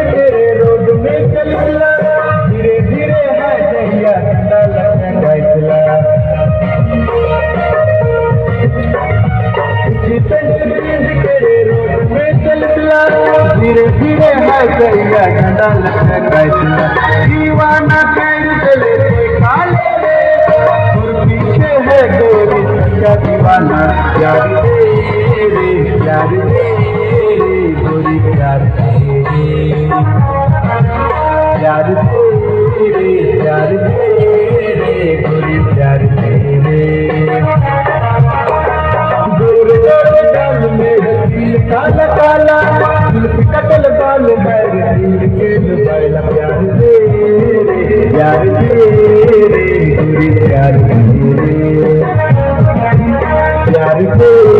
तेरे रोड में चल चला, धीरे धीरे है जहिया ठंडा लगने फैसला। तेरे रोड में चल चला, धीरे धीरे है जहिया ठंडा लगने फैसला। दीवाना कर चले कोई काले रे, और पीछे है गोरी सच्चा दीवाना। प्यार तेरे प्यार तेरे गोरी प्यार तेरे, प्यार तेरे प्यार तेरे गोरी प्यार तेरे। गोरे गोरे गाल मेरे दिल काला काला, जुल्फ कटल बाल मेरे दिल के लुभाया। प्यार तेरे प्यार तेरे गोरी प्यार तेरे, प्यार तेरे।